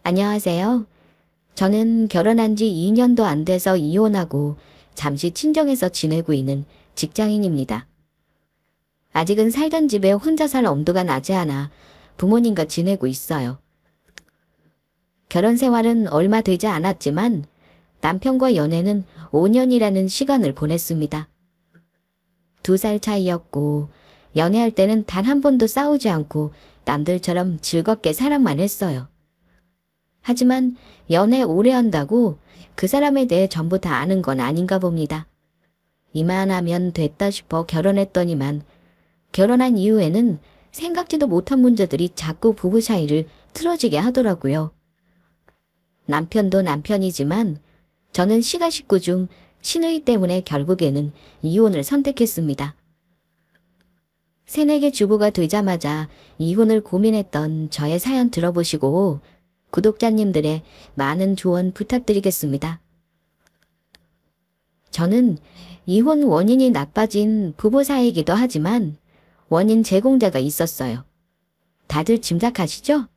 안녕하세요. 저는 결혼한 지 2년도 안 돼서 이혼하고 잠시 친정에서 지내고 있는 직장인입니다. 아직은 살던 집에 혼자 살 엄두가 나지 않아 부모님과 지내고 있어요. 결혼 생활은 얼마 되지 않았지만 남편과 연애는 5년이라는 시간을 보냈습니다. 2살 차이였고 연애할 때는 단 한 번도 싸우지 않고 남들처럼 즐겁게 사랑만 했어요. 하지만 연애 오래 한다고 그 사람에 대해 전부 다 아는 건 아닌가 봅니다. 이만하면 됐다 싶어 결혼했더니만 결혼한 이후에는 생각지도 못한 문제들이 자꾸 부부 사이를 틀어지게 하더라고요. 남편도 남편이지만 저는 시가 식구 중 시누이 때문에 결국에는 이혼을 선택했습니다. 새내기 주부가 되자마자 이혼을 고민했던 저의 사연 들어보시고 구독자님들의 많은 조언 부탁드리겠습니다. 저는 이혼 원인이 나빠진 부부 사이이기도 하지만 원인 제공자가 있었어요. 다들 짐작하시죠?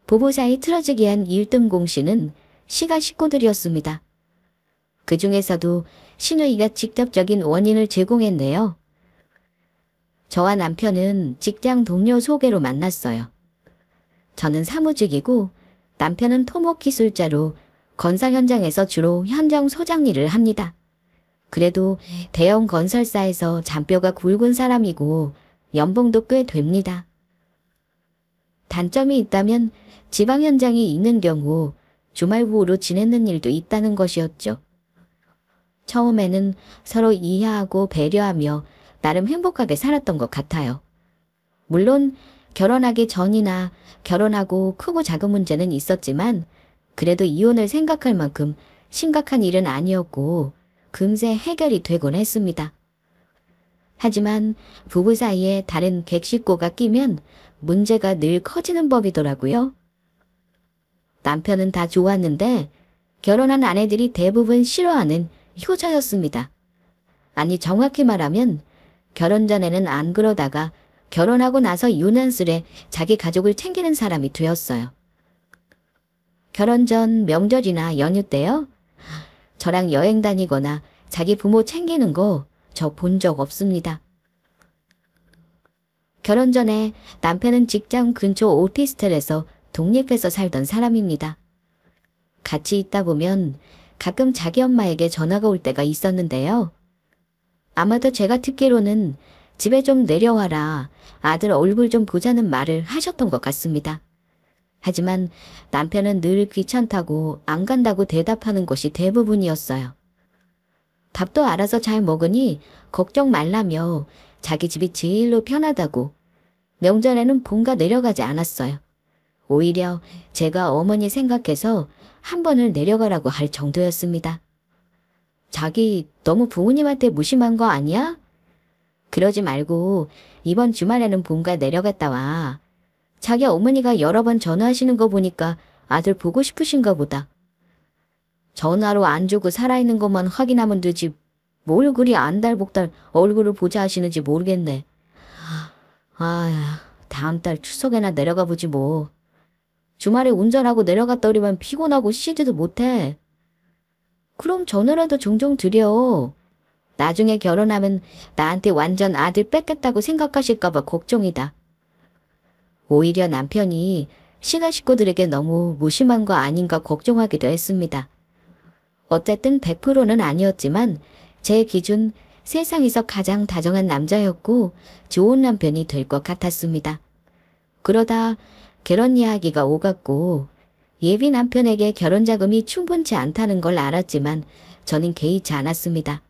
부부 사이 틀어지게 한 1등 공신은 시가 식구들이었습니다. 그 중에서도 시누이가 직접적인 원인을 제공했네요. 저와 남편은 직장 동료 소개로 만났어요. 저는 사무직이고 남편은 토목기술자로 건설 현장에서 주로 현장 소장 일을 합니다. 그래도 대형 건설사에서 잔뼈가 굵은 사람이고 연봉도 꽤 됩니다. 단점이 있다면 지방 현장이 있는 경우 주말 부부로 지내는 일도 있다는 것이었죠. 처음에는 서로 이해하고 배려하며 나름 행복하게 살았던 것 같아요. 물론 결혼하기 전이나 결혼하고 크고 작은 문제는 있었지만 그래도 이혼을 생각할 만큼 심각한 일은 아니었고 금세 해결이 되곤 했습니다. 하지만 부부 사이에 다른 객식구가 끼면 문제가 늘 커지는 법이더라고요. 남편은 다 좋았는데 결혼한 아내들이 대부분 싫어하는 효자였습니다. 아니 정확히 말하면 결혼 전에는 안 그러다가 결혼하고 나서 유난스레 자기 가족을 챙기는 사람이 되었어요. 결혼 전 명절이나 연휴 때요? 저랑 여행 다니거나 자기 부모 챙기는 거 저 본 적 없습니다. 결혼 전에 남편은 직장 근처 오피스텔에서 독립해서 살던 사람입니다. 같이 있다 보면 가끔 자기 엄마에게 전화가 올 때가 있었는데요. 아마도 제가 듣기로는 집에 좀 내려와라, 아들 얼굴 좀 보자는 말을 하셨던 것 같습니다. 하지만 남편은 늘 귀찮다고 안 간다고 대답하는 것이 대부분이었어요. 밥도 알아서 잘 먹으니 걱정 말라며 자기 집이 제일로 편하다고 명절에는 본가 내려가지 않았어요. 오히려 제가 어머니 생각해서 한 번을 내려가라고 할 정도였습니다. 자기 너무 부모님한테 무심한 거 아니야? 그러지 말고 이번 주말에는 본가 내려갔다 와. 자기 어머니가 여러 번 전화하시는 거 보니까 아들 보고 싶으신가 보다. 전화로 안 주고 살아있는 것만 확인하면 되지 뭘 그리 안달복달 얼굴을 보자 하시는지 모르겠네. 다음 달 추석에나 내려가 보지 뭐. 주말에 운전하고 내려갔다 오려면 피곤하고 쉬지도 못해. 그럼 전화라도 종종 드려. 나중에 결혼하면 나한테 완전 아들 뺏겠다고 생각하실까봐 걱정이다. 오히려 남편이 시가 식구들에게 너무 무심한 거 아닌가 걱정하기도 했습니다. 어쨌든 100%는 아니었지만 제 기준 세상에서 가장 다정한 남자였고 좋은 남편이 될 것 같았습니다. 그러다 결혼 이야기가 오갔고 예비 남편에게 결혼 자금이 충분치 않다는 걸 알았지만 저는 개의치 않았습니다.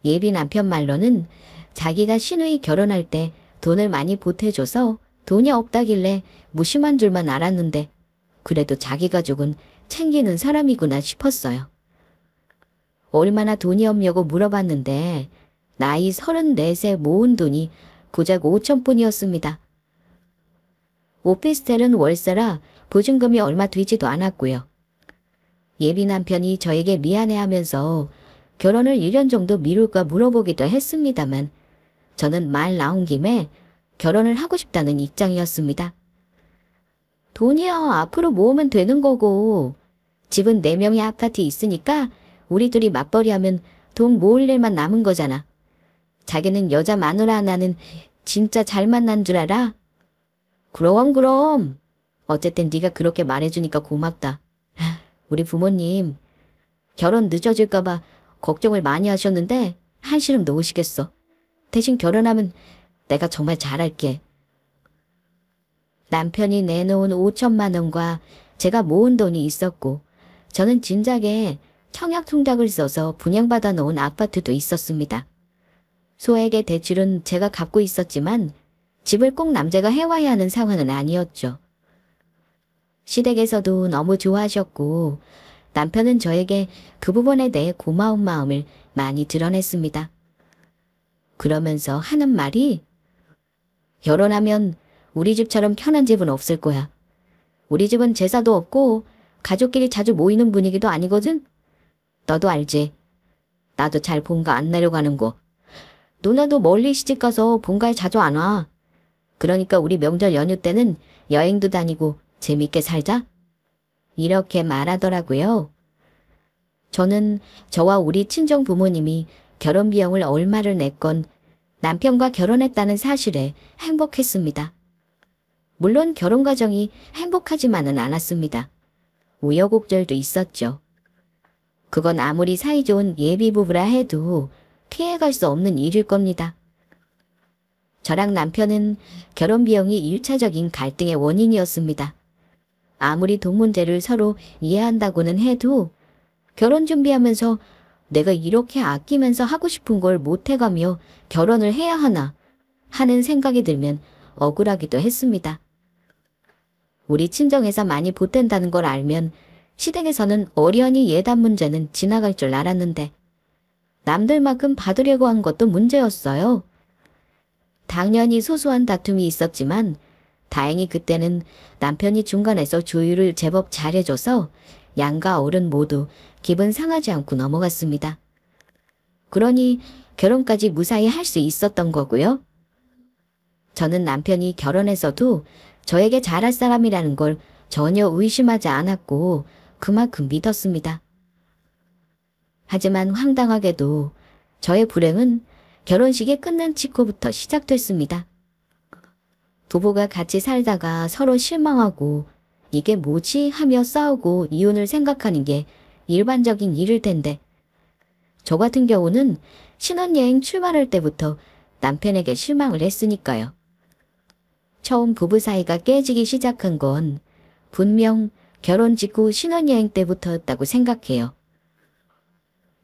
예비 남편 말로는 자기가 시누이 결혼할 때 돈을 많이 보태줘서 돈이 없다길래 무심한 줄만 알았는데 그래도 자기 가족은 챙기는 사람이구나 싶었어요. 얼마나 돈이 없냐고 물어봤는데 나이 34세 모은 돈이 고작 5천뿐이었습니다. 오피스텔은 월세라 보증금이 얼마 되지도 않았고요. 예비 남편이 저에게 미안해하면서 결혼을 1년 정도 미룰까 물어보기도 했습니다만 저는 말 나온 김에 결혼을 하고 싶다는 입장이었습니다. 돈이야 앞으로 모으면 되는 거고. 집은 4명이 아파트 있으니까 우리 둘이 맞벌이하면 돈 모을 일만 남은 거잖아. 자기는 여자 마누라 하나는 진짜 잘 만난 줄 알아? 그럼. 어쨌든 네가 그렇게 말해주니까 고맙다. 우리 부모님 결혼 늦어질까 봐 걱정을 많이 하셨는데 한시름 놓으시겠어. 대신 결혼하면 내가 정말 잘할게. 남편이 내놓은 5천만 원과 제가 모은 돈이 있었고 저는 진작에 청약통장을 써서 분양받아 놓은 아파트도 있었습니다. 소액의 대출은 제가 갚고 있었지만 집을 꼭 남자가 해와야 하는 상황은 아니었죠. 시댁에서도 너무 좋아하셨고 남편은 저에게 그 부분에 대해 고마운 마음을 많이 드러냈습니다. 그러면서 하는 말이 결혼하면 우리 집처럼 편한 집은 없을 거야. 우리 집은 제사도 없고 가족끼리 자주 모이는 분위기도 아니거든. 너도 알지? 나도 잘 본가 안 내려가는 거. 누나도 멀리 시집가서 본가에 자주 안 와. 그러니까 우리 명절 연휴 때는 여행도 다니고 재밌게 살자. 이렇게 말하더라고요. 저는 저와 우리 친정 부모님이 결혼 비용을 얼마를 냈건 남편과 결혼했다는 사실에 행복했습니다. 물론 결혼 과정이 행복하지만은 않았습니다. 우여곡절도 있었죠. 그건 아무리 사이좋은 예비부부라 해도 피해갈 수 없는 일일 겁니다. 저랑 남편은 결혼 비용이 1차적인 갈등의 원인이었습니다. 아무리 돈 문제를 서로 이해한다고는 해도 결혼 준비하면서 내가 이렇게 아끼면서 하고 싶은 걸 못해가며 결혼을 해야 하나 하는 생각이 들면 억울하기도 했습니다. 우리 친정에서 많이 보탠다는 걸 알면 시댁에서는 어련히 예단 문제는 지나갈 줄 알았는데 남들만큼 받으려고 한 것도 문제였어요. 당연히 소소한 다툼이 있었지만 다행히 그때는 남편이 중간에서 조율을 제법 잘해줘서 양가 어른 모두 기분 상하지 않고 넘어갔습니다. 그러니 결혼까지 무사히 할 수 있었던 거고요. 저는 남편이 결혼해서도 저에게 잘할 사람이라는 걸 전혀 의심하지 않았고 그만큼 믿었습니다. 하지만 황당하게도 저의 불행은 결혼식이 끝난 직후부터 시작됐습니다. 부부가 같이 살다가 서로 실망하고 이게 뭐지 하며 싸우고 이혼을 생각하는 게 일반적인 일일 텐데 저 같은 경우는 신혼여행 출발할 때부터 남편에게 실망을 했으니까요. 처음 부부 사이가 깨지기 시작한 건 분명 결혼 직후 신혼여행 때부터였다고 생각해요.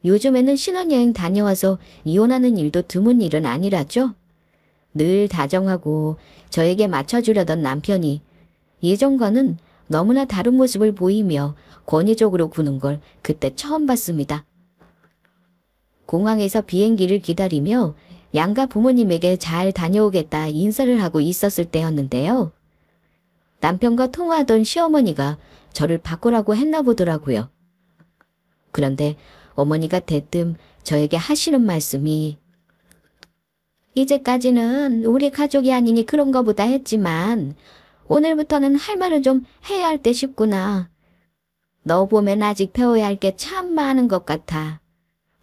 요즘에는 신혼여행 다녀와서 이혼하는 일도 드문 일은 아니라죠. 늘 다정하고 저에게 맞춰주려던 남편이 예전과는 너무나 다른 모습을 보이며 권위적으로 구는 걸 그때 처음 봤습니다. 공항에서 비행기를 기다리며 양가 부모님에게 잘 다녀오겠다 인사를 하고 있었을 때였는데요. 남편과 통화하던 시어머니가 저를 바꾸라고 했나 보더라고요. 그런데 어머니가 대뜸 저에게 하시는 말씀이 이제까지는 우리 가족이 아니니 그런가 보다 했지만 오늘부터는 할 말을 좀 해야 할 때 싶구나. 너 보면 아직 배워야 할 게 참 많은 것 같아.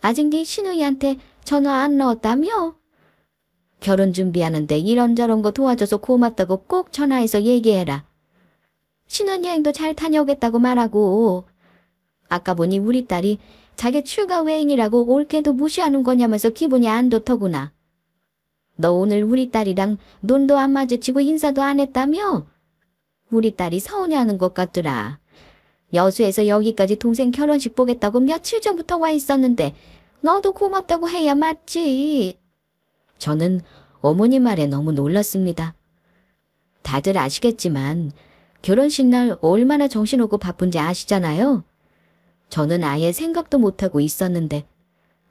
아직 네 시누이한테 전화 안 넣었다며? 결혼 준비하는데 이런저런 거 도와줘서 고맙다고 꼭 전화해서 얘기해라. 신혼여행도 잘 다녀오겠다고 말하고. 아까 보니 우리 딸이 자기 출가 외인이라고 옳게도 무시하는 거냐면서 기분이 안 좋더구나. 너 오늘 우리 딸이랑 눈도 안 마주치고 인사도 안 했다며? 우리 딸이 서운해하는 것 같더라. 여수에서 여기까지 동생 결혼식 보겠다고 며칠 전부터 와 있었는데 너도 고맙다고 해야 맞지. 저는 어머니 말에 너무 놀랐습니다. 다들 아시겠지만 결혼식 날 얼마나 정신없고 바쁜지 아시잖아요. 저는 아예 생각도 못하고 있었는데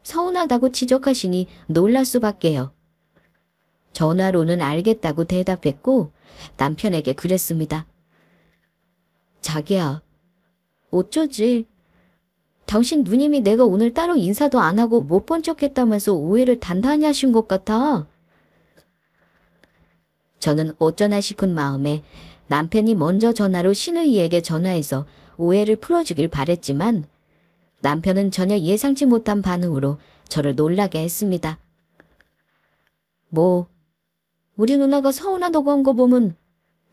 서운하다고 지적하시니 놀랄 수밖에요. 전화로는 알겠다고 대답했고 남편에게 그랬습니다. 자기야, 어쩌지? 당신 누님이 내가 오늘 따로 인사도 안 하고 못 본 척 했다면서 오해를 단단히 하신 것 같아. 저는 어쩌나 싶은 마음에 남편이 먼저 전화로 신우이에게 전화해서 오해를 풀어주길 바랬지만 남편은 전혀 예상치 못한 반응으로 저를 놀라게 했습니다. 뭐, 우리 누나가 서운하다고 한 거 보면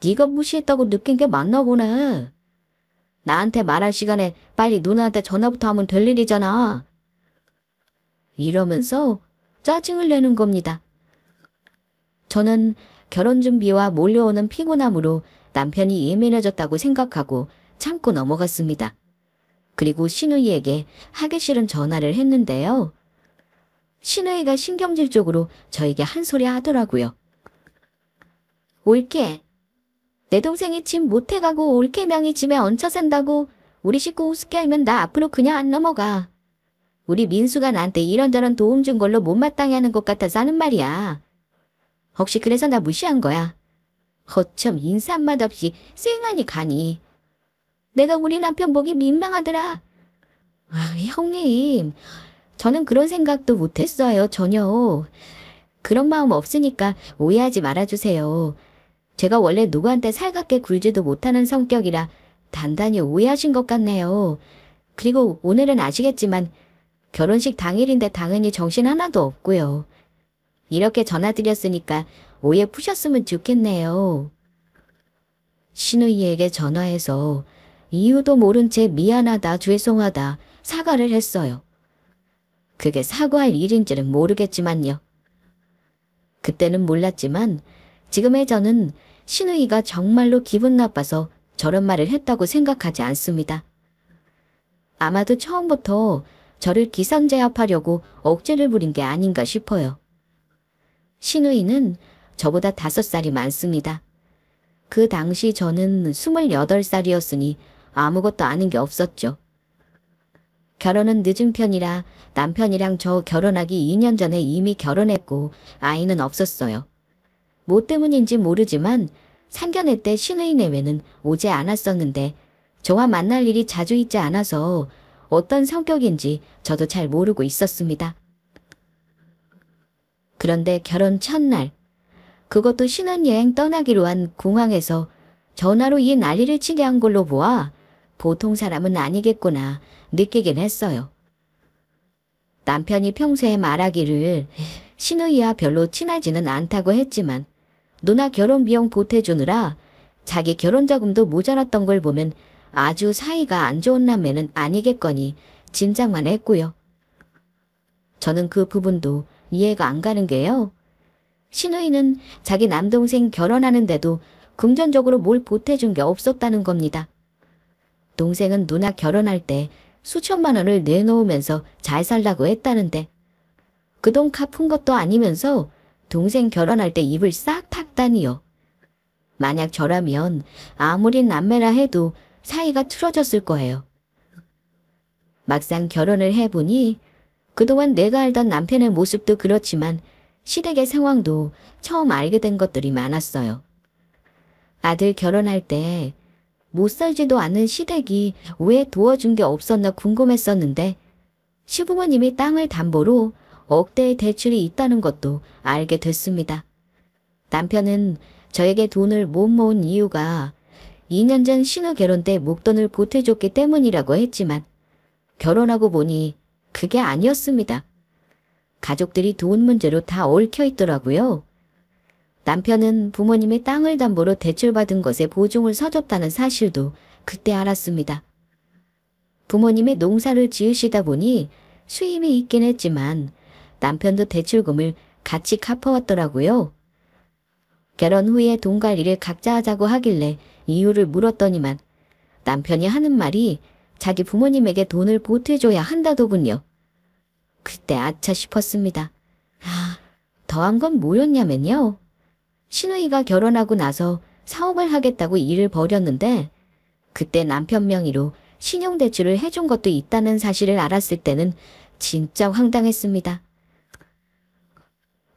네가 무시했다고 느낀 게 맞나 보네. 나한테 말할 시간에 빨리 누나한테 전화부터 하면 될 일이잖아. 이러면서 짜증을 내는 겁니다. 저는 결혼 준비와 몰려오는 피곤함으로 남편이 예민해졌다고 생각하고 참고 넘어갔습니다. 그리고 신우이에게 하기 싫은 전화를 했는데요. 신우이가 신경질적으로 저에게 한 소리 하더라고요. 올케. 내 동생이 집 못해가고 올케 명이 집에 얹혀 산다고 우리 식구 우습게 알면 나 앞으로 그냥 안 넘어가. 우리 민수가 나한테 이런저런 도움 준 걸로 못마땅해 하는 것 같아서 하는 말이야. 혹시 그래서 나 무시한 거야. 허참 인사 한마디 없이 쌩하니 가니. 내가 우리 남편 보기 민망하더라. 아, 형님. 저는 그런 생각도 못했어요. 전혀. 그런 마음 없으니까 오해하지 말아주세요. 제가 원래 누구한테 살갑게 굴지도 못하는 성격이라 단단히 오해하신 것 같네요. 그리고 오늘은 아시겠지만 결혼식 당일인데 당연히 정신 하나도 없고요. 이렇게 전화드렸으니까 오해 푸셨으면 좋겠네요. 신우이에게 전화해서 이유도 모른 채 미안하다, 죄송하다, 사과를 했어요. 그게 사과할 일인지는 모르겠지만요. 그때는 몰랐지만 지금의 저는 신우이가 정말로 기분 나빠서 저런 말을 했다고 생각하지 않습니다. 아마도 처음부터 저를 기선제압하려고 억지를 부린 게 아닌가 싶어요. 신우이는 저보다 5살이 많습니다. 그 당시 저는 28살이었으니 아무것도 아는 게 없었죠. 결혼은 늦은 편이라 남편이랑 저 결혼하기 2년 전에 이미 결혼했고 아이는 없었어요. 뭐 때문인지 모르지만 상견례 때 신우이 내외는 오지 않았었는데 저와 만날 일이 자주 있지 않아서 어떤 성격인지 저도 잘 모르고 있었습니다. 그런데 결혼 첫날, 그것도 신혼여행 떠나기로 한 공항에서 전화로 이 난리를 치게 한 걸로 보아 보통 사람은 아니겠구나 느끼긴 했어요. 남편이 평소에 말하기를 신우이와 별로 친하지는 않다고 했지만 누나 결혼 비용 보태주느라 자기 결혼 자금도 모자랐던 걸 보면 아주 사이가 안 좋은 남매는 아니겠거니 짐작만 했고요. 저는 그 부분도 이해가 안 가는 게요. 신우이는 자기 남동생 결혼하는데도 금전적으로 뭘 보태준 게 없었다는 겁니다. 동생은 누나 결혼할 때 수천만 원을 내놓으면서 잘 살라고 했다는데 그 돈 갚은 것도 아니면서 동생 결혼할 때 입을 싹 탔다니요. 만약 저라면 아무리 남매라 해도 사이가 틀어졌을 거예요. 막상 결혼을 해보니 그동안 내가 알던 남편의 모습도 그렇지만 시댁의 상황도 처음 알게 된 것들이 많았어요. 아들 결혼할 때 못 살지도 않은 시댁이 왜 도와준 게 없었나 궁금했었는데 시부모님이 땅을 담보로 억대의 대출이 있다는 것도 알게 됐습니다. 남편은 저에게 돈을 못 모은 이유가 2년 전 신우 결혼 때 목돈을 보태줬기 때문이라고 했지만 결혼하고 보니 그게 아니었습니다. 가족들이 돈 문제로 다 얽혀 있더라고요. 남편은 부모님의 땅을 담보로 대출받은 것에 보증을 서줬다는 사실도 그때 알았습니다. 부모님이 농사를 지으시다 보니 수입이 있긴 했지만 남편도 대출금을 같이 갚아왔더라고요. 결혼 후에 돈 관리를 각자 하자고 하길래 이유를 물었더니만 남편이 하는 말이 자기 부모님에게 돈을 보태줘야 한다더군요. 그때 아차 싶었습니다. 더한 건 뭐였냐면요. 신우이가 결혼하고 나서 사업을 하겠다고 일을 벌였는데 그때 남편 명의로 신용대출을 해준 것도 있다는 사실을 알았을 때는 진짜 황당했습니다.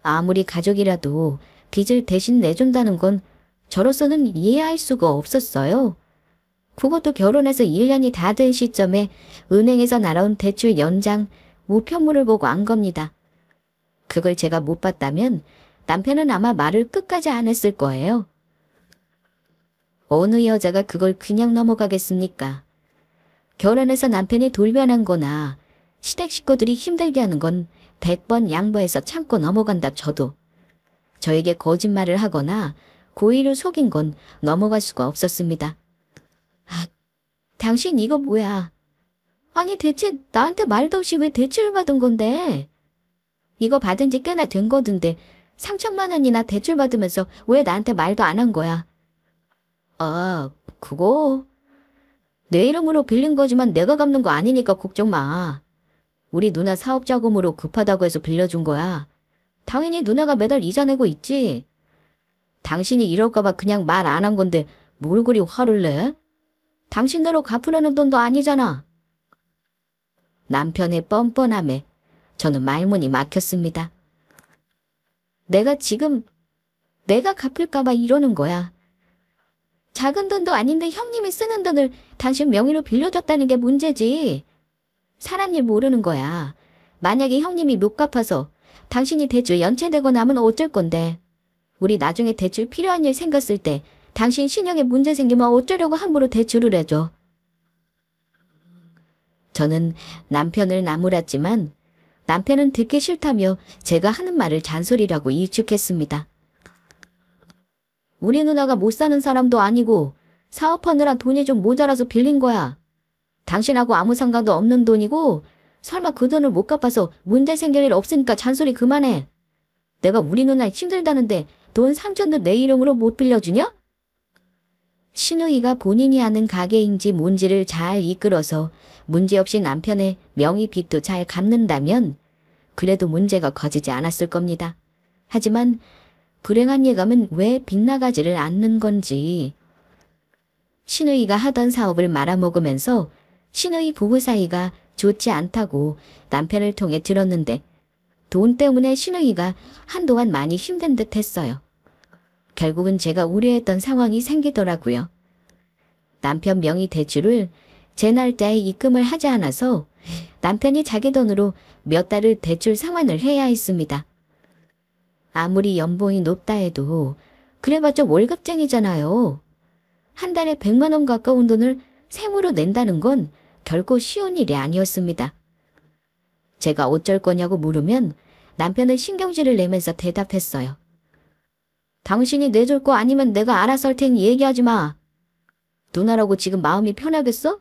아무리 가족이라도 빚을 대신 내준다는 건 저로서는 이해할 수가 없었어요. 그것도 결혼해서 1년이 다 된 시점에 은행에서 날아온 대출 연장, 우편물을 보고 안 겁니다. 그걸 제가 못 봤다면 남편은 아마 말을 끝까지 안 했을 거예요. 어느 여자가 그걸 그냥 넘어가겠습니까? 결혼해서 남편이 돌변한 거나 시댁 식구들이 힘들게 하는 건 100번 양보해서 참고 넘어간다 쳐도 저에게 거짓말을 하거나 고의로 속인 건 넘어갈 수가 없었습니다. 아, 당신 이거 뭐야? 아니 대체 나한테 말도 없이 왜 대출을 받은 건데? 이거 받은 지 꽤나 된 거던데 3천만 원이나 대출 받으면서 왜 나한테 말도 안 한 거야? 아, 그거 내 이름으로 빌린 거지만 내가 갚는 거 아니니까 걱정 마. 우리 누나 사업 자금으로 급하다고 해서 빌려준 거야. 당연히 누나가 매달 이자 내고 있지. 당신이 이럴까봐 그냥 말 안 한 건데 뭘 그리 화를 내? 당신대로 갚으려는 돈도 아니잖아. 남편의 뻔뻔함에 저는 말문이 막혔습니다. 내가 갚을까봐 이러는 거야. 작은 돈도 아닌데 형님이 쓰는 돈을 당신 명의로 빌려줬다는 게 문제지. 사람 일 모르는 거야. 만약에 형님이 못 갚아서 당신이 대출 연체되거나 하면 어쩔 건데. 우리 나중에 대출 필요한 일 생겼을 때 당신 신용에 문제 생기면 어쩌려고 함부로 대출을 해줘. 저는 남편을 나무랐지만 남편은 듣기 싫다며 제가 하는 말을 잔소리라고 일축했습니다. 우리 누나가 못 사는 사람도 아니고 사업하느라 돈이 좀 모자라서 빌린 거야. 당신하고 아무 상관도 없는 돈이고 설마 그 돈을 못 갚아서 문제 생길 일 없으니까 잔소리 그만해. 내가 우리 누나 힘들다는데 돈 3천도 내 이름으로 못 빌려주냐? 신우이가 본인이 하는 가게인지 뭔지를 잘 이끌어서 문제없이 남편의 명의 빚도 잘 갚는다면 그래도 문제가 커지지 않았을 겁니다. 하지만 불행한 예감은 왜 빗나가지를 않는 건지. 신우이가 하던 사업을 말아먹으면서 신우이 부부 사이가 좋지 않다고 남편을 통해 들었는데 돈 때문에 신우이가 한동안 많이 힘든 듯 했어요. 결국은 제가 우려했던 상황이 생기더라고요. 남편 명의 대출을 제 날짜에 입금을 하지 않아서 남편이 자기 돈으로 몇 달을 대출 상환을 해야 했습니다. 아무리 연봉이 높다 해도 그래봤자 월급쟁이잖아요. 한 달에 100만 원 가까운 돈을 생으로 낸다는 건 결코 쉬운 일이 아니었습니다. 제가 어쩔 거냐고 물으면 남편은 신경질을 내면서 대답했어요. 당신이 내줄 거 아니면 내가 알아서 할 테니 얘기하지 마. 누나라고 지금 마음이 편하겠어?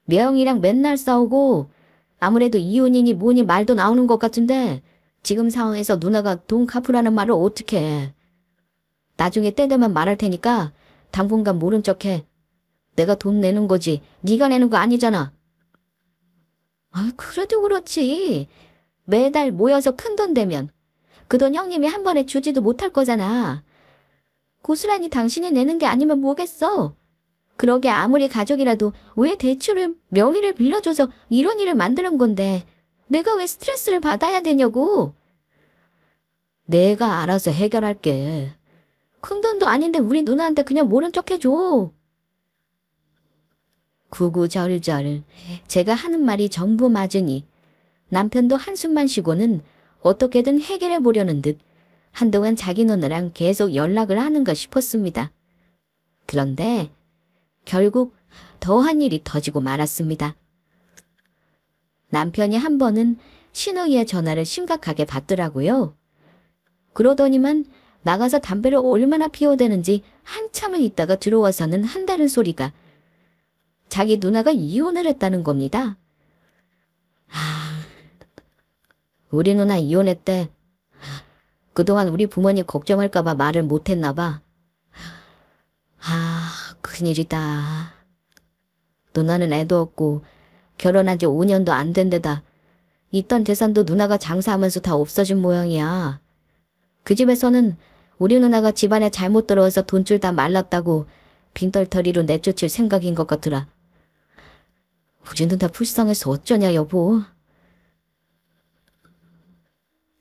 매형이랑 맨날 싸우고 아무래도 이혼이니 뭐니 말도 나오는 것 같은데 지금 상황에서 누나가 돈 갚으라는 말을 어떻게 해. 나중에 때 되면 말할 테니까 당분간 모른 척해. 내가 돈 내는 거지 네가 내는 거 아니잖아. 아, 그래도 그렇지. 매달 모여서 큰 돈 되면 그 돈 형님이 한 번에 주지도 못할 거잖아. 고스란히 당신이 내는 게 아니면 뭐겠어. 그러게 아무리 가족이라도 왜 대출을 명의를 빌려줘서 이런 일을 만드는 건데 내가 왜 스트레스를 받아야 되냐고. 내가 알아서 해결할게. 큰 돈도 아닌데 우리 누나한테 그냥 모른 척 해줘. 구구절절 제가 하는 말이 전부 맞으니 남편도 한숨만 쉬고는 어떻게든 해결해 보려는 듯 한동안 자기 누나랑 계속 연락을 하는가 싶었습니다. 그런데 결국 더한 일이 터지고 말았습니다. 남편이 한 번은 신우이의 전화를 심각하게 받더라고요. 그러더니만 나가서 담배를 얼마나 피워대는지 한참을 있다가 들어와서는 한다는 소리가 자기 누나가 이혼을 했다는 겁니다. 우리 누나 이혼했대. 그동안 우리 부모님 걱정할까봐 말을 못했나 봐. 큰일이다. 누나는 애도 없고 결혼한 지 5년도 안 된 데다 있던 재산도 누나가 장사하면서 다 없어진 모양이야. 그 집에서는 우리 누나가 집안에 잘못 들어와서 돈줄 다 말랐다고 빈털터리로 내쫓을 생각인 것 같더라. 우리 누나 불쌍해서 어쩌냐 여보.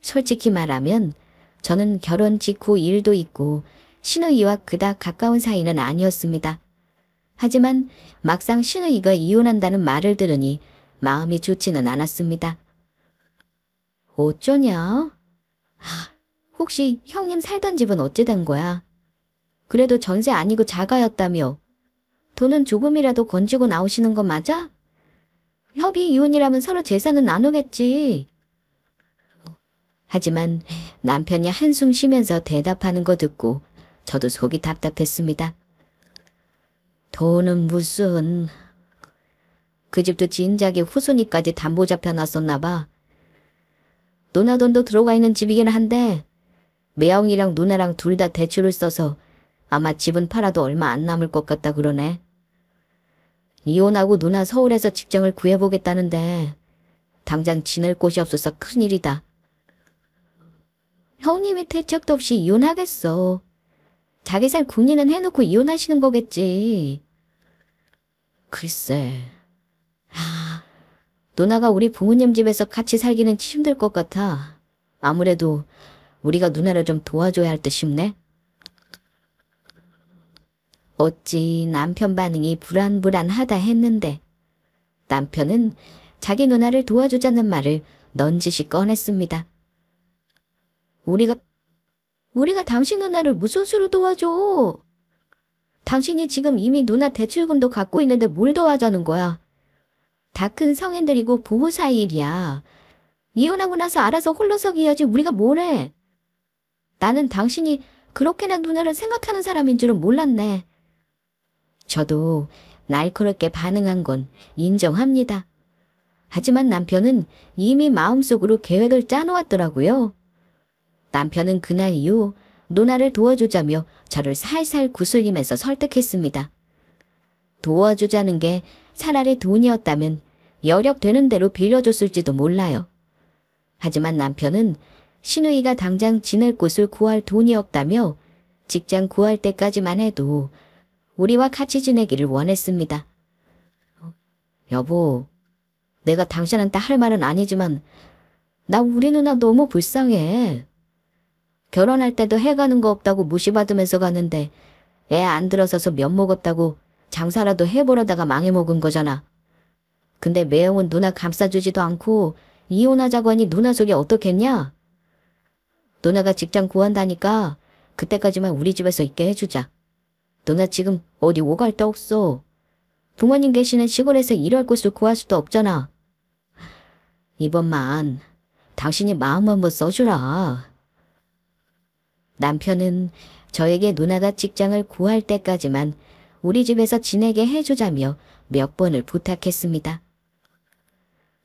솔직히 말하면 저는 결혼 직후 일도 있고 신우이와 그닥 가까운 사이는 아니었습니다. 하지만 막상 신우이가 이혼한다는 말을 들으니 마음이 좋지는 않았습니다. 어쩌냐? 혹시 형님 살던 집은 어찌 된 거야? 그래도 전세 아니고 자가였다며. 돈은 조금이라도 건지고 나오시는 거 맞아? 협의 이혼이라면 서로 재산은 나누겠지. 하지만 남편이 한숨 쉬면서 대답하는 거 듣고 저도 속이 답답했습니다. 돈은 무슨... 그 집도 진작에 후순위까지 담보 잡혀놨었나 봐. 누나 돈도 들어가 있는 집이긴 한데 매형이랑 누나랑 둘 다 대출을 써서 아마 집은 팔아도 얼마 안 남을 것 같다 그러네. 이혼하고 누나 서울에서 직장을 구해보겠다는데 당장 지낼 곳이 없어서 큰일이다. 형님이 대책도 없이 이혼하겠어. 자기 살 궁리는 해놓고 이혼하시는 거겠지. 글쎄... 누나가 우리 부모님 집에서 같이 살기는 힘들 것 같아. 아무래도 우리가 누나를 좀 도와줘야 할 듯 싶네. 어찌 남편 반응이 불안불안하다 했는데 남편은 자기 누나를 도와주자는 말을 넌지시 꺼냈습니다. 우리가 당신 누나를 무슨 수로 도와줘? 당신이 지금 이미 누나 대출금도 갖고 있는데 뭘 도와주는 거야? 다 큰 성인들이고 부부 사이 일이야. 이혼하고 나서 알아서 홀로서기 해야지 우리가 뭘 해. 나는 당신이 그렇게나 누나를 생각하는 사람인 줄은 몰랐네. 저도 날카롭게 반응한 건 인정합니다. 하지만 남편은 이미 마음속으로 계획을 짜놓았더라고요. 남편은 그날 이후 누나를 도와주자며 저를 살살 구슬리면서 설득했습니다. 도와주자는 게 차라리 돈이었다면 여력되는 대로 빌려줬을지도 몰라요. 하지만 남편은 신우이가 당장 지낼 곳을 구할 돈이 없다며 직장 구할 때까지만 해도 우리와 같이 지내기를 원했습니다. 여보, 내가 당신한테 할 말은 아니지만 나 우리 누나 너무 불쌍해. 결혼할 때도 해가는 거 없다고 무시받으면서 가는데 애 안 들어서서 면 먹었다고 장사라도 해보려다가 망해먹은 거잖아. 근데 매형은 누나 감싸주지도 않고 이혼하자고 하니 누나 속이 어떻겠냐? 누나가 직장 구한다니까 그때까지만 우리 집에서 있게 해주자. 누나 지금 어디 오갈 데 없어. 부모님 계시는 시골에서 일할 곳을 구할 수도 없잖아. 이번만 당신이 마음 한번 써주라. 남편은 저에게 누나가 직장을 구할 때까지만 우리 집에서 지내게 해주자며 몇 번을 부탁했습니다.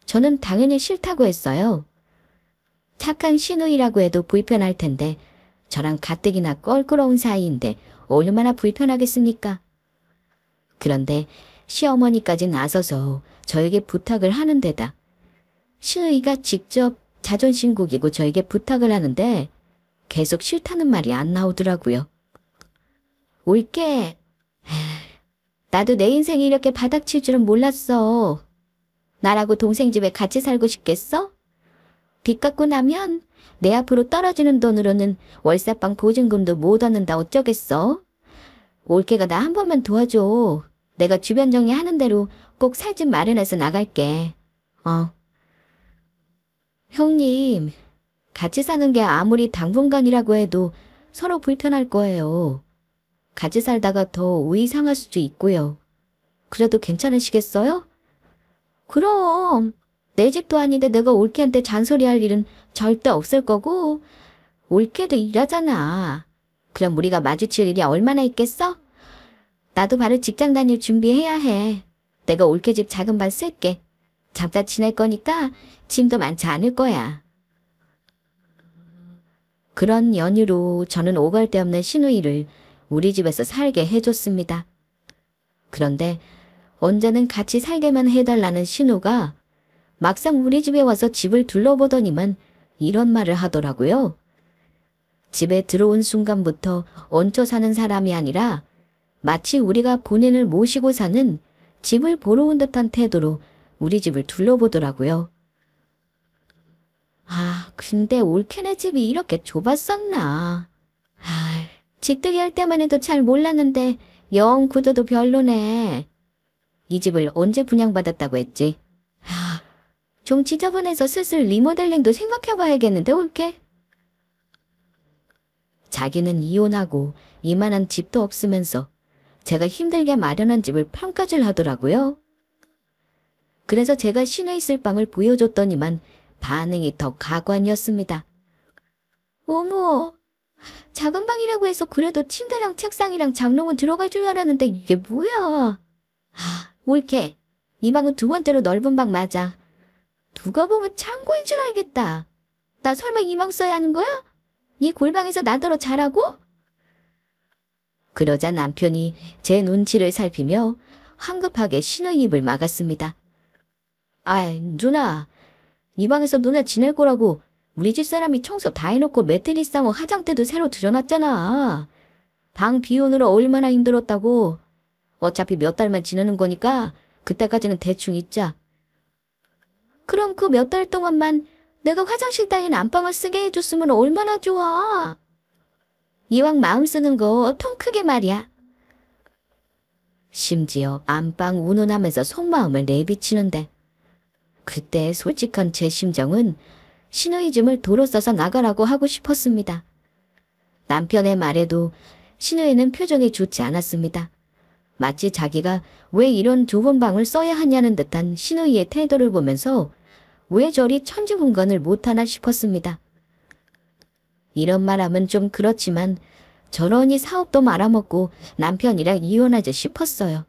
저는 당연히 싫다고 했어요. 착한 시누이라고 해도 불편할 텐데 저랑 가뜩이나 껄끄러운 사이인데 얼마나 불편하겠습니까? 그런데 시어머니까지 나서서 저에게 부탁을 하는 데다 시누이가 직접 자존심 구기고 저에게 부탁을 하는데 계속 싫다는 말이 안 나오더라고요. 올게. 나도 내 인생이 이렇게 바닥칠 줄은 몰랐어. 나라고 동생 집에 같이 살고 싶겠어? 빚 갚고 나면 내 앞으로 떨어지는 돈으로는 월세방 보증금도 못 얻는다 어쩌겠어? 올케가 나 한 번만 도와줘. 내가 주변 정리하는 대로 꼭 살 집 마련해서 나갈게. 형님, 같이 사는 게 아무리 당분간이라고 해도 서로 불편할 거예요. 같이 살다가 더 우이 상할 수도 있고요. 그래도 괜찮으시겠어요? 그럼 내 집도 아닌데 내가 올케한테 잔소리할 일은 절대 없을 거고 올케도 일하잖아. 그럼 우리가 마주칠 일이 얼마나 있겠어? 나도 바로 직장 다닐 준비해야 해. 내가 올케 집 작은 방 쓸게. 잠깐 지낼 거니까 짐도 많지 않을 거야. 그런 연유로 저는 오갈 데 없는 시누이를 우리 집에서 살게 해줬습니다. 그런데 언제는 같이 살게만 해달라는 신우가 막상 우리 집에 와서 집을 둘러보더니만 이런 말을 하더라고요. 집에 들어온 순간부터 얹혀 사는 사람이 아니라 마치 우리가 본인을 모시고 사는 집을 보러 온 듯한 태도로 우리 집을 둘러보더라고요. 근데 올케네 집이 이렇게 좁았었나. 직득이 할 때만 해도 잘 몰랐는데 영 구도도 별로네. 이 집을 언제 분양받았다고 했지? 좀 지저분해서 슬슬 리모델링도 생각해봐야겠는데 올케? 자기는 이혼하고 이만한 집도 없으면서 제가 힘들게 마련한 집을 평가질 하더라고요. 그래서 제가 시누이 쓸 방을 보여줬더니만 반응이 더 가관이었습니다. 어머, 작은 방이라고 해서 그래도 침대랑 책상이랑 장롱은 들어갈 줄 알았는데 이게 뭐야? 옳게. 이 방은 두 번째로 넓은 방 맞아. 누가 보면 창고인 줄 알겠다. 나 설마 이 방 써야 하는 거야? 네 골방에서 나더러 자라고? 그러자 남편이 제 눈치를 살피며 황급하게 시누이 입을 막았습니다. 아이, 누나. 이 방에서 누나 지낼 거라고 우리 집 사람이 청소 다 해놓고 매트리스 하고 화장대도 새로 들여놨잖아. 방 비우느라 얼마나 힘들었다고. 어차피 몇 달만 지내는 거니까 그때까지는 대충 있자. 그럼 그 몇 달 동안만 내가 화장실 따윈 안방을 쓰게 해줬으면 얼마나 좋아. 이왕 마음 쓰는 거 통 크게 말이야. 심지어 안방 운운하면서 속마음을 내비치는데 그때 솔직한 제 심정은 시누이 짐을 도로 싸서 나가라고 하고 싶었습니다. 남편의 말에도 시누이는 표정이 좋지 않았습니다. 마치 자기가 왜 이런 좁은 방을 써야 하냐는 듯한 시누이의 태도를 보면서 왜 저리 천지분간을 못하나 싶었습니다. 이런 말하면 좀 그렇지만 저러니 사업도 말아먹고 남편이랑 이혼하자 싶었어요.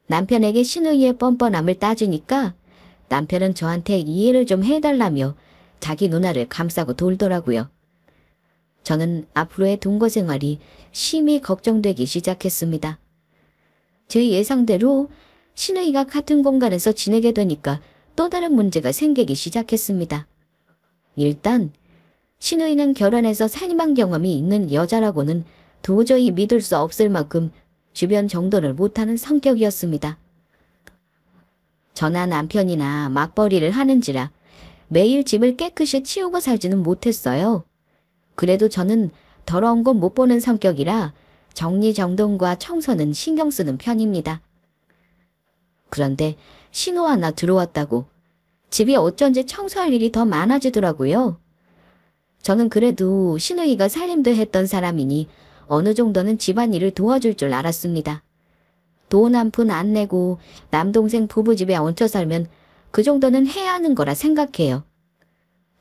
남편에게 시누이의 뻔뻔함을 따지니까 남편은 저한테 이해를 좀 해달라며 자기 누나를 감싸고 돌더라고요. 저는 앞으로의 동거 생활이 심히 걱정되기 시작했습니다. 제 예상대로 시누이가 같은 공간에서 지내게 되니까 또 다른 문제가 생기기 시작했습니다. 일단 시누이는 결혼해서 살림한 경험이 있는 여자라고는 도저히 믿을 수 없을 만큼 주변 정돈을 못하는 성격이었습니다. 저나 남편이나 맞벌이를 하는지라 매일 집을 깨끗이 치우고 살지는 못했어요. 그래도 저는 더러운 건 못 보는 성격이라 정리정돈과 청소는 신경 쓰는 편입니다. 그런데 신호 하나 들어왔다고 집이 어쩐지 청소할 일이 더 많아지더라고요. 저는 그래도 시누이가 살림도 했던 사람이니 어느 정도는 집안일을 도와줄 줄 알았습니다. 돈 한 푼 안 내고 남동생 부부집에 얹혀 살면 그 정도는 해야 하는 거라 생각해요.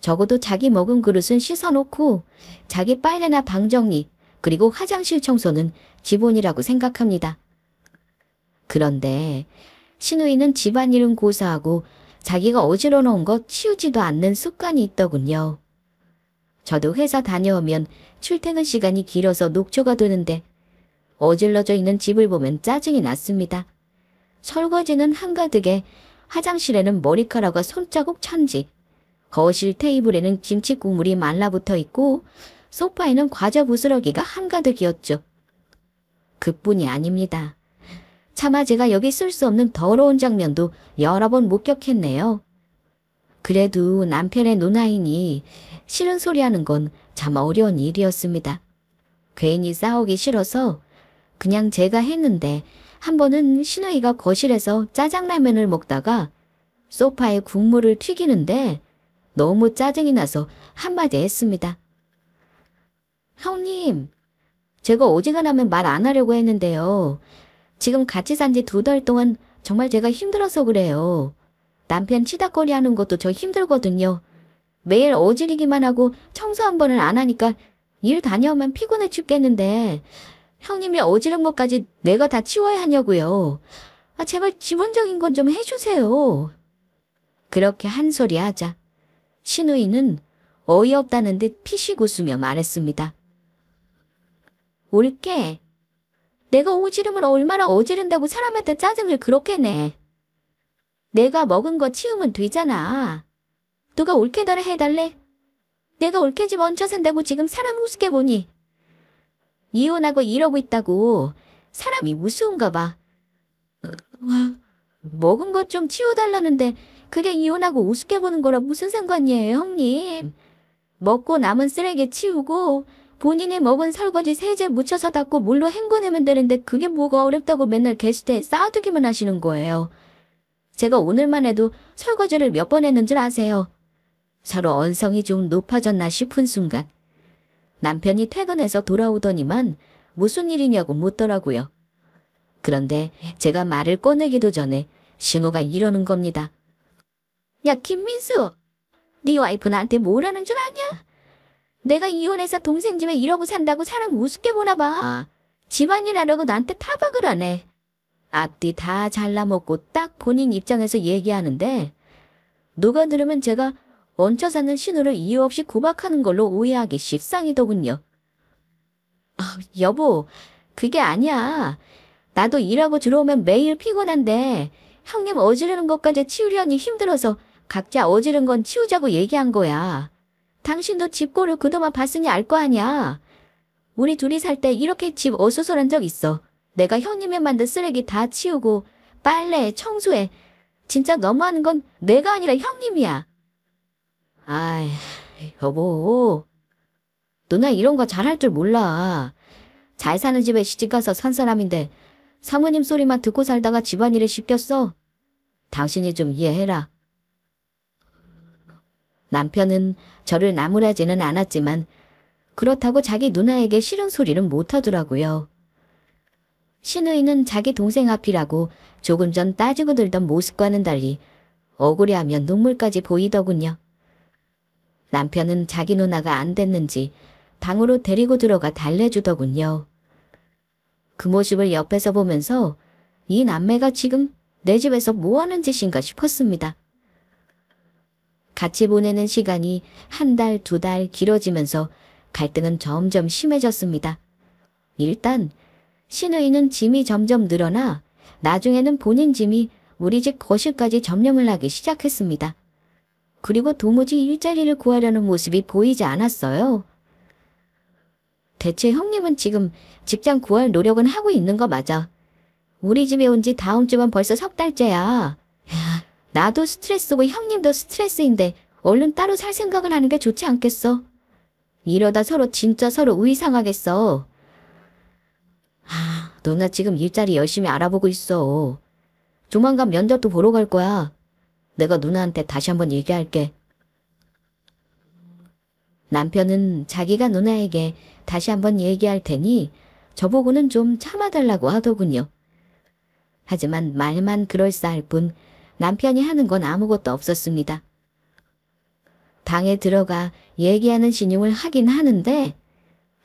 적어도 자기 먹은 그릇은 씻어놓고 자기 빨래나 방 정리 그리고 화장실 청소는 기본이라고 생각합니다. 그런데 시누이는 집안일은 고사하고 자기가 어지러 놓은 거 치우지도 않는 습관이 있더군요. 저도 회사 다녀오면 출퇴근 시간이 길어서 녹초가 되는데 어질러져 있는 집을 보면 짜증이 났습니다. 설거지는 한가득에 화장실에는 머리카락과 손자국 천지, 거실 테이블에는 김치 국물이 말라붙어 있고 소파에는 과자 부스러기가 한가득이었죠. 그뿐이 아닙니다. 차마 제가 여기 쓸 수 없는 더러운 장면도 여러 번 목격했네요. 그래도 남편의 누나이니 싫은 소리 하는 건 참 어려운 일이었습니다. 괜히 싸우기 싫어서 그냥 제가 했는데 한 번은 시누이가 거실에서 짜장라면을 먹다가 소파에 국물을 튀기는데 너무 짜증이 나서 한마디 했습니다. 형님, 제가 어지간하면 말 안 하려고 했는데요. 지금 같이 산 지 2달 동안 정말 제가 힘들어서 그래요. 남편 치닥거리 하는 것도 저 힘들거든요. 매일 어지르기만 하고 청소 한 번을 안 하니까 일 다녀오면 피곤해 죽겠는데 형님이 어지른 것까지 내가 다 치워야 하냐고요. 제발 기본적인 건 좀 해주세요. 그렇게 한 소리 하자 시누이는 어이없다는 듯 피식 웃으며 말했습니다. 옳게. 내가 어지르면 얼마나 어지른다고 사람한테 짜증을 그렇게 내. 내가 먹은 거 치우면 되잖아. 누가 올케더라 해달래? 내가 올케 집 얹혀 산다고 지금 사람 우습게 보니. 이혼하고 이러고 있다고 사람이 무서운가 봐. 먹은 것 좀 치워달라는데 그게 이혼하고 우습게 보는 거라 무슨 상관이에요, 형님. 먹고 남은 쓰레기 치우고 본인이 먹은 설거지 세제 묻혀서 닦고 물로 헹궈내면 되는데 그게 뭐가 어렵다고 맨날 게시대에 쌓아두기만 하시는 거예요. 제가 오늘만 해도 설거지를 몇 번 했는 줄 아세요? 서로 언성이 좀 높아졌나 싶은 순간 남편이 퇴근해서 돌아오더니만 무슨 일이냐고 묻더라고요. 그런데 제가 말을 꺼내기도 전에 신호가 이러는 겁니다. 야, 김민수! 네 와이프 나한테 뭐라는 줄 아냐? 내가 이혼해서 동생 집에 이러고 산다고 사람 우습게 보나 봐. 집안일 하려고 나한테 타박을 하네. 앞뒤 다 잘라먹고 딱 본인 입장에서 얘기하는데 누가 들으면 제가 얹혀 사는 신우를 이유 없이 구박하는 걸로 오해하기 십상이더군요. 여보, 그게 아니야. 나도 일하고 들어오면 매일 피곤한데 형님 어지르는 것까지 치우려니 힘들어서 각자 어지른 건 치우자고 얘기한 거야. 당신도 집 꼴을 그동안 봤으니 알 거 아니야. 우리 둘이 살 때 이렇게 집 어수선한 적 있어. 내가 형님이 만든 쓰레기 다 치우고 빨래, 청소해. 진짜 너무하는 건 내가 아니라 형님이야. 아이, 여보. 누나 이런 거 잘할 줄 몰라. 잘 사는 집에 시집가서 산 사람인데 사모님 소리만 듣고 살다가 집안일에 씹겼어. 당신이 좀 이해해라. 남편은 저를 나무라지는 않았지만 그렇다고 자기 누나에게 싫은 소리는 못하더라고요. 신우이는 자기 동생 앞이라고 조금 전 따지고 들던 모습과는 달리 억울해하며 눈물까지 보이더군요. 남편은 자기 누나가 안 됐는지 방으로 데리고 들어가 달래주더군요. 그 모습을 옆에서 보면서 이 남매가 지금 내 집에서 뭐하는 짓인가 싶었습니다. 같이 보내는 시간이 한 달, 두 달 길어지면서 갈등은 점점 심해졌습니다. 일단 신우이는 짐이 점점 늘어나 나중에는 본인 짐이 우리 집 거실까지 점령을 하기 시작했습니다. 그리고 도무지 일자리를 구하려는 모습이 보이지 않았어요. 대체 형님은 지금 직장 구할 노력은 하고 있는 거 맞아. 우리 집에 온 지 다음 주면 벌써 석 달째야. 나도 스트레스고 형님도 스트레스인데 얼른 따로 살 생각을 하는 게 좋지 않겠어? 이러다 진짜 서로 의상하겠어. 누나 지금 일자리 열심히 알아보고 있어. 조만간 면접도 보러 갈 거야. 내가 누나한테 다시 한번 얘기할게. 남편은 자기가 누나에게 다시 한번 얘기할 테니 저보고는 좀 참아달라고 하더군요. 하지만 말만 그럴싸할 뿐 남편이 하는 건 아무것도 없었습니다. 방에 들어가 얘기하는 신용을 하긴 하는데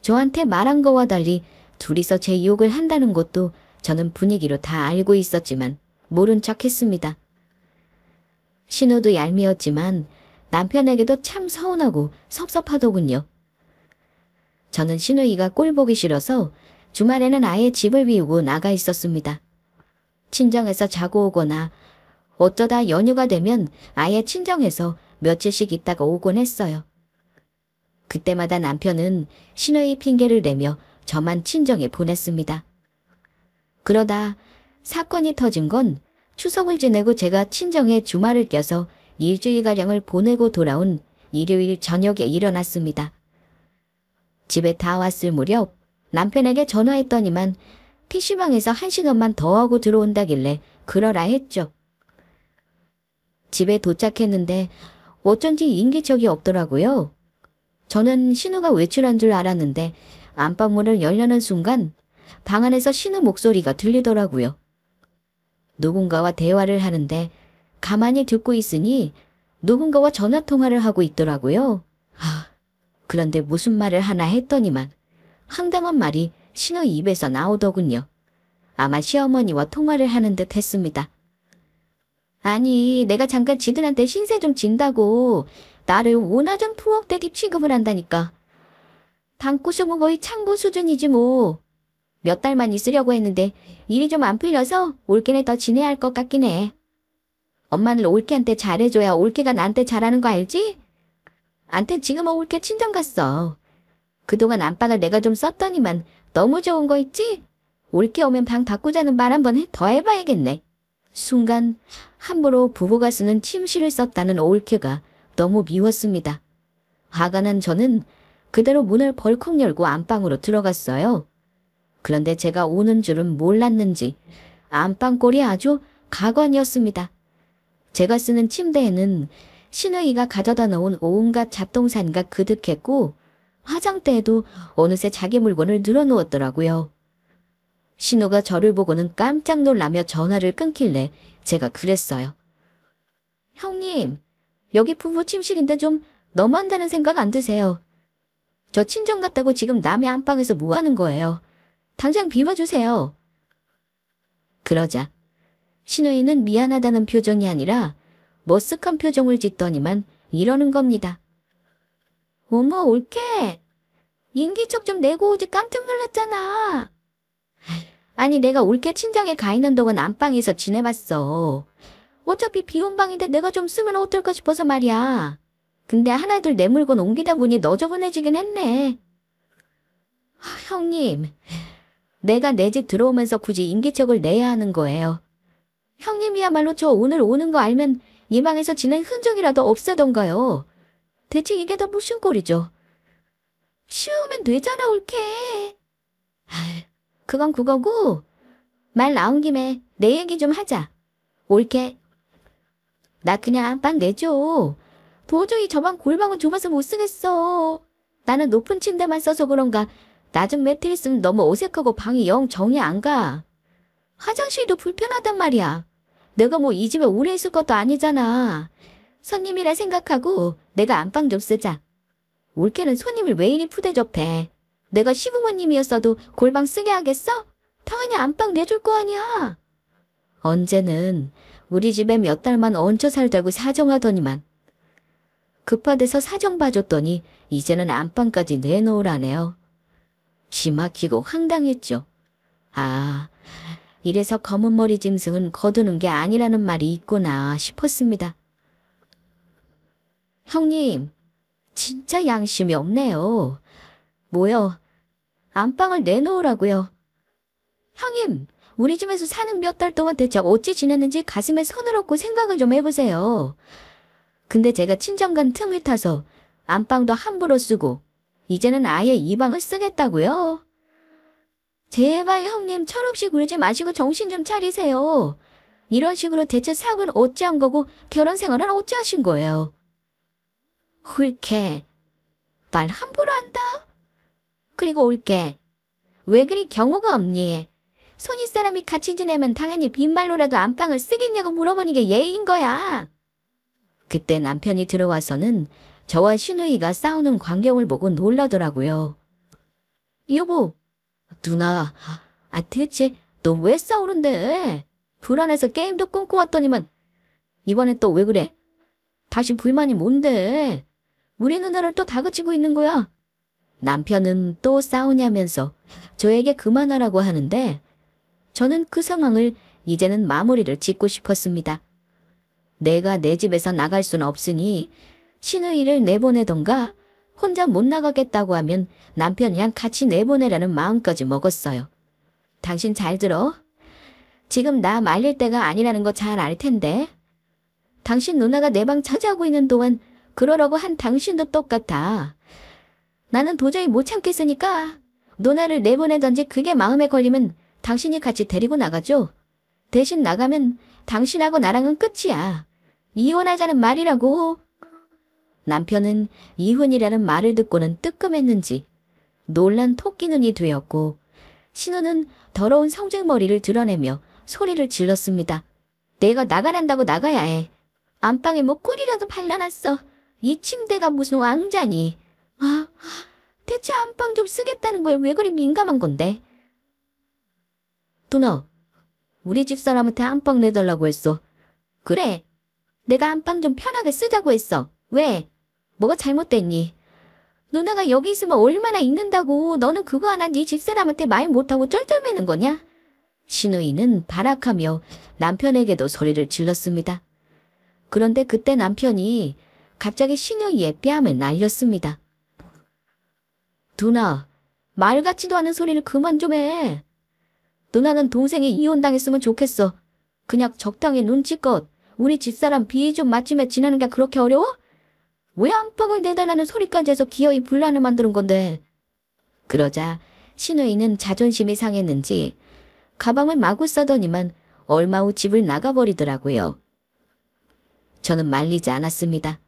저한테 말한 거와 달리 둘이서 제 욕을 한다는 것도 저는 분위기로 다 알고 있었지만 모른 척 했습니다. 신우도 얄미웠지만 남편에게도 참 서운하고 섭섭하더군요. 저는 신우이가 꼴 보기 싫어서 주말에는 아예 집을 비우고 나가 있었습니다. 친정에서 자고 오거나 어쩌다 연휴가 되면 아예 친정에서 며칠씩 있다가 오곤 했어요. 그때마다 남편은 신우이 핑계를 내며 저만 친정에 보냈습니다. 그러다 사건이 터진 건 추석을 지내고 제가 친정에 주말을 껴서 일주일가량을 보내고 돌아온 일요일 저녁에 일어났습니다. 집에 다 왔을 무렵 남편에게 전화했더니만 PC방에서 1시간만 더 하고 들어온다길래 그러라 했죠. 집에 도착했는데 어쩐지 인기척이 없더라고요. 저는 신우가 외출한 줄 알았는데 안방문을 열려는 순간 방 안에서 신우 목소리가 들리더라고요. 누군가와 대화를 하는데 가만히 듣고 있으니 누군가와 전화통화를 하고 있더라고요. 그런데 무슨 말을 하나 했더니만 황당한 말이 신우 입에서 나오더군요. 아마 시어머니와 통화를 하는 듯 했습니다. 아니, 내가 잠깐 지들한테 신세 좀 진다고 나를 오나전 투억대기 취급을 한다니까. 방구숙은 거의 창구 수준이지 뭐. 몇 달만 있으려고 했는데 일이 좀 안 풀려서 올케네 더 지내야 할 것 같긴 해. 엄마는 올케한테 잘해줘야 올케가 나한테 잘하는 거 알지? 안테 지금 올케 친정 갔어. 그동안 안방을 내가 좀 썼더니만 너무 좋은 거 있지? 올케 오면 방 바꾸자는 말 한번 더 해봐야겠네. 순간 함부로 부부가 쓰는 침실을 썼다는 올케가 너무 미웠습니다. 화가 난 저는 그대로 문을 벌컥 열고 안방으로 들어갔어요. 그런데 제가 오는 줄은 몰랐는지 안방 꼴이 아주 가관이었습니다. 제가 쓰는 침대에는 신우이가 가져다 놓은 온갖 잡동사니가 그득했고 화장대에도 어느새 자기 물건을 늘어놓았더라고요. 신우가 저를 보고는 깜짝 놀라며 전화를 끊길래 제가 그랬어요. 형님, 여기 부부 침실인데 좀 너무한다는 생각 안 드세요? 저 친정 갔다고 지금 남의 안방에서 뭐 하는 거예요? 당장 비워주세요. 그러자 신우이는 미안하다는 표정이 아니라 머쓱한 표정을 짓더니만 이러는 겁니다. 어머, 올케. 인기척 좀 내고 오지, 깜짝 놀랐잖아. 아니, 내가 올케 친정에 가 있는 동안 안방에서 지내봤어. 어차피 비온 방인데 내가 좀 쓰면 어떨까 싶어서 말이야. 근데 하나둘 내 물건 옮기다 보니 너저분해지긴 했네. 형님, 내가 내 집 들어오면서 굳이 인기척을 내야 하는 거예요. 형님이야말로 저 오늘 오는 거 알면 이 방에서 지낸 흔적이라도 없애던가요. 대체 이게 다 무슨 꼴이죠? 쉬우면 되잖아, 올케. 그건 그거고, 말 나온 김에 내 얘기 좀 하자. 올케, 나 그냥 안방 내줘. 도저히 저방 골방은 좁아서 못 쓰겠어. 나는 높은 침대만 써서 그런가 낮은 매트리스는 너무 어색하고 방이 영 정이 안 가. 화장실도 불편하단 말이야. 내가 뭐 이 집에 오래 있을 것도 아니잖아. 손님이라 생각하고 내가 안방 좀 쓰자. 올케는 손님을 왜 이리 푸대접해. 내가 시부모님이었어도 골방 쓰게 하겠어? 당연히 안방 내줄 거 아니야. 언제는 우리 집에 몇 달만 얹혀 살자고 사정하더니만 급하대서 사정 봐줬더니 이제는 안방까지 내놓으라네요. 기막히고 황당했죠. 아, 이래서 검은 머리 짐승은 거두는 게 아니라는 말이 있구나 싶었습니다. 형님, 진짜 양심이 없네요. 뭐요? 안방을 내놓으라고요. 형님, 우리 집에서 사는 몇 달 동안 대체 어찌 지냈는지 가슴에 손을 얹고 생각을 좀 해보세요. 근데 제가 친정 간 틈을 타서 안방도 함부로 쓰고 이제는 아예 이 방을 쓰겠다고요? 제발 형님, 철없이 굴지 마시고 정신 좀 차리세요. 이런 식으로 대체 사업은 어찌한 거고 결혼 생활은 어찌하신 거예요? 훌케, 말 함부로 한다? 그리고 올게, 왜 그리 경우가 없니? 손윗 사람이 같이 지내면 당연히 빈말로라도 안방을 쓰겠냐고 물어보는 게 예의인 거야. 그때 남편이 들어와서는 저와 신우이가 싸우는 광경을 보고 놀라더라고요. 여보, 누나, 대체 너 왜 싸우는데? 불안해서 게임도 끊고 왔더니만 이번엔 또 왜 그래? 다시 불만이 뭔데? 우리 누나를 또 다그치고 있는 거야. 남편은 또 싸우냐면서 저에게 그만하라고 하는데 저는 그 상황을 이제는 마무리를 짓고 싶었습니다. 내가 내 집에서 나갈 수는 없으니 신우이를 내보내던가 혼자 못 나가겠다고 하면 남편이랑 같이 내보내라는 마음까지 먹었어요. 당신 잘 들어. 지금 나 말릴 때가 아니라는 거 잘 알 텐데. 당신 누나가 내 방 차지하고 있는 동안 그러라고 한 당신도 똑같아. 나는 도저히 못 참겠으니까 누나를 내보내던지 그게 마음에 걸리면 당신이 같이 데리고 나가죠. 대신 나가면 당신하고 나랑은 끝이야. 이혼하자는 말이라고. 남편은 이혼이라는 말을 듣고는 뜨끔했는지 놀란 토끼 눈이 되었고 신우는 더러운 성질머리를 드러내며 소리를 질렀습니다. 내가 나가란다고 나가야 해. 안방에 뭐 꿀이라도 발라놨어. 이 침대가 무슨 왕자니. 대체 안방 좀 쓰겠다는 거에 왜 그리 민감한 건데. 누나, 우리 집사람한테 안방 내달라고 했어. 그래, 내가 안방 좀 편하게 쓰자고 했어. 왜? 뭐가 잘못됐니? 누나가 여기 있으면 얼마나 있는다고. 너는 그거 하나 네 집사람한테 말 못하고 쩔쩔매는 거냐? 신우이는 발악하며 남편에게도 소리를 질렀습니다. 그런데 그때 남편이 갑자기 신우이의 뺨을 날렸습니다. 누나, 말 같지도 않은 소리를 그만 좀 해. 누나는 동생이 이혼당했으면 좋겠어. 그냥 적당히 눈치껏 우리 집사람 비위 좀 맞추며 지내는 게 그렇게 어려워? 왜 안방을 내달라는 소리까지 해서 기어이 분란을 만드는 건데. 그러자 신우이는 자존심이 상했는지 가방을 마구 싸더니만 얼마 후 집을 나가버리더라고요. 저는 말리지 않았습니다.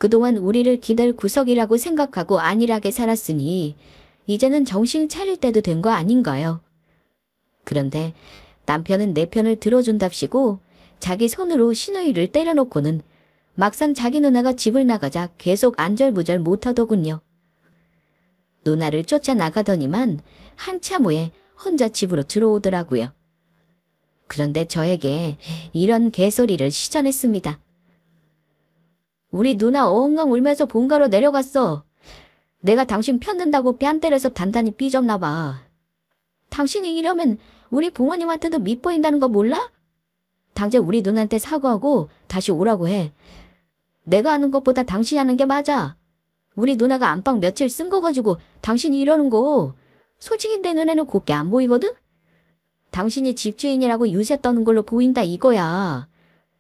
그동안 우리를 기댈 구석이라고 생각하고 안일하게 살았으니 이제는 정신 차릴 때도 된 거 아닌가요? 그런데 남편은 내 편을 들어준답시고 자기 손으로 시누이를 때려놓고는 막상 자기 누나가 집을 나가자 계속 안절부절 못하더군요. 누나를 쫓아나가더니만 한참 후에 혼자 집으로 들어오더라고요. 그런데 저에게 이런 개소리를 시전했습니다. 우리 누나 엉엉 울면서 본가로 내려갔어. 내가 당신 편든다고 뺨 때려서 단단히 삐졌나 봐. 당신이 이러면 우리 부모님한테도 밉보인다는 거 몰라? 당장 우리 누나한테 사과하고 다시 오라고 해. 내가 하는 것보다 당신이 하는 게 맞아. 우리 누나가 안방 며칠 쓴 거 가지고 당신이 이러는 거 솔직히 내 눈에는 곱게 안 보이거든? 당신이 집주인이라고 유세 떠는 걸로 보인다 이거야.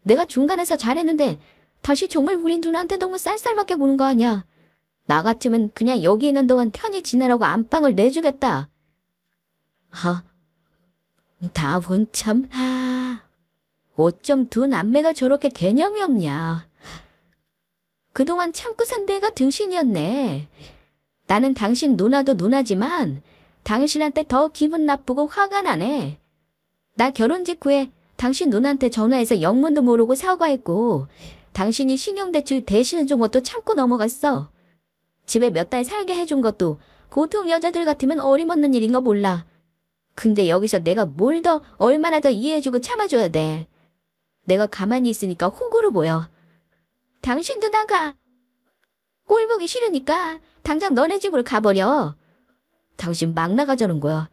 내가 중간에서 잘했는데 다시 정말 우리 누나한테 너무 쌀쌀맞게 보는 거 아니야. 나 같으면 그냥 여기 있는 동안 편히 지내라고 안방을 내주겠다. 다본 참. 어쩜 두 남매가 저렇게 개념이 없냐. 그동안 참고 산 내가 등신이었네. 나는 당신 누나도 누나지만 당신한테 더 기분 나쁘고 화가 나네. 나 결혼 직후에 당신 누나한테 전화해서 영문도 모르고 사과했고 당신이 신용대출 대신해준 것도 참고 넘어갔어. 집에 몇 달 살게 해준 것도 보통 여자들 같으면 어림없는 일인 거 몰라. 근데 여기서 내가 뭘 더 얼마나 더 이해해주고 참아줘야 돼. 내가 가만히 있으니까 호구로 보여. 당신도 나가. 꼴 보기 싫으니까 당장 너네 집으로 가버려. 당신 막 나가자는 거야.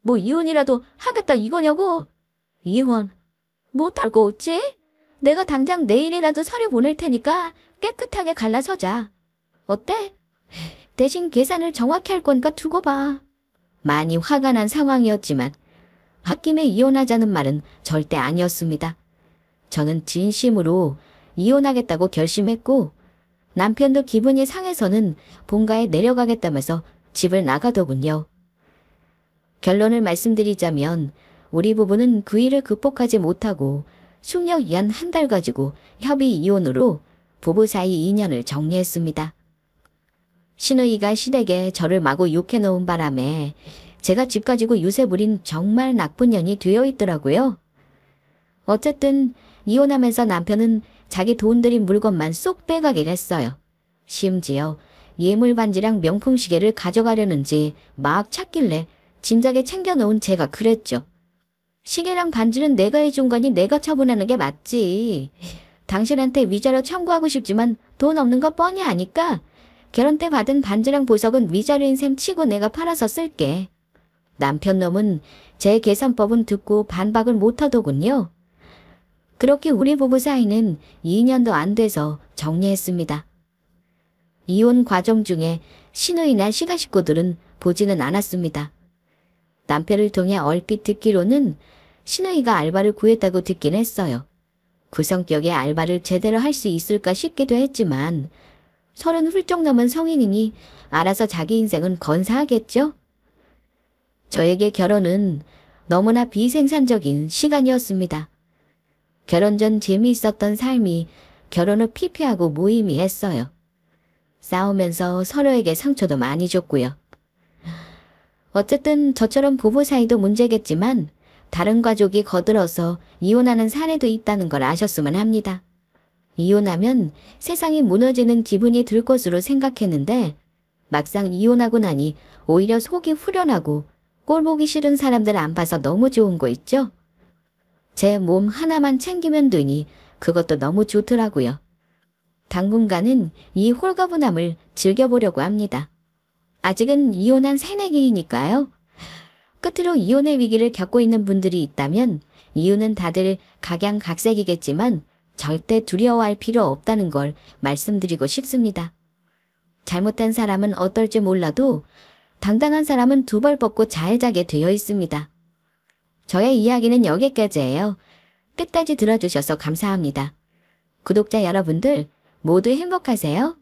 뭐 이혼이라도 하겠다 이거냐고. 이혼 못할 거 없지? 내가 당장 내일이라도 서류 보낼 테니까 깨끗하게 갈라서자. 어때? 대신 계산을 정확히 할 거니까 두고 봐. 많이 화가 난 상황이었지만 홧김에 이혼하자는 말은 절대 아니었습니다. 저는 진심으로 이혼하겠다고 결심했고 남편도 기분이 상해서는 본가에 내려가겠다면서 집을 나가더군요. 결론을 말씀드리자면 우리 부부는 그 일을 극복하지 못하고 숙녀 위안 한 달 가지고 협의 이혼으로 부부 사이 인연을 정리했습니다. 시누이가 시댁에 저를 마구 욕해놓은 바람에 제가 집 가지고 유세 부린 정말 나쁜 년이 되어 있더라고요. 어쨌든 이혼하면서 남편은 자기 돈 들인 물건만 쏙 빼가긴 했어요. 심지어 예물 반지랑 명품 시계를 가져가려는지 막 찾길래 짐작에 챙겨놓은 제가 그랬죠. 시계랑 반지는 내가 해준 거니 내가 처분하는 게 맞지. 당신한테 위자료 청구하고 싶지만 돈 없는 거 뻔히 아니까 결혼 때 받은 반지랑 보석은 위자료인 셈 치고 내가 팔아서 쓸게. 남편 놈은 제 계산법은 듣고 반박을 못하더군요. 그렇게 우리 부부 사이는 2년도 안 돼서 정리했습니다. 이혼 과정 중에 시누이나 시가 식구들은 보지는 않았습니다. 남편을 통해 얼핏 듣기로는 시누이가 알바를 구했다고 듣긴 했어요. 그 성격의 알바를 제대로 할 수 있을까 싶기도 했지만 30 훌쩍 넘은 성인이니 알아서 자기 인생은 건사하겠죠? 저에게 결혼은 너무나 비생산적인 시간이었습니다. 결혼 전 재미있었던 삶이 결혼 후 피폐하고 무의미했어요. 싸우면서 서로에게 상처도 많이 줬고요. 어쨌든 저처럼 부부 사이도 문제겠지만 다른 가족이 거들어서 이혼하는 사례도 있다는 걸 아셨으면 합니다. 이혼하면 세상이 무너지는 기분이 들 것으로 생각했는데 막상 이혼하고 나니 오히려 속이 후련하고 꼴보기 싫은 사람들 안 봐서 너무 좋은 거 있죠? 제 몸 하나만 챙기면 되니 그것도 너무 좋더라고요. 당분간은 이 홀가분함을 즐겨보려고 합니다. 아직은 이혼한 새내기이니까요. 끝으로 이혼의 위기를 겪고 있는 분들이 있다면 이유는 다들 각양각색이겠지만 절대 두려워할 필요 없다는 걸 말씀드리고 싶습니다. 잘못한 사람은 어떨지 몰라도 당당한 사람은 두 벌 뻗고 잘 자게 되어 있습니다. 저의 이야기는 여기까지예요. 끝까지 들어주셔서 감사합니다. 구독자 여러분들 모두 행복하세요.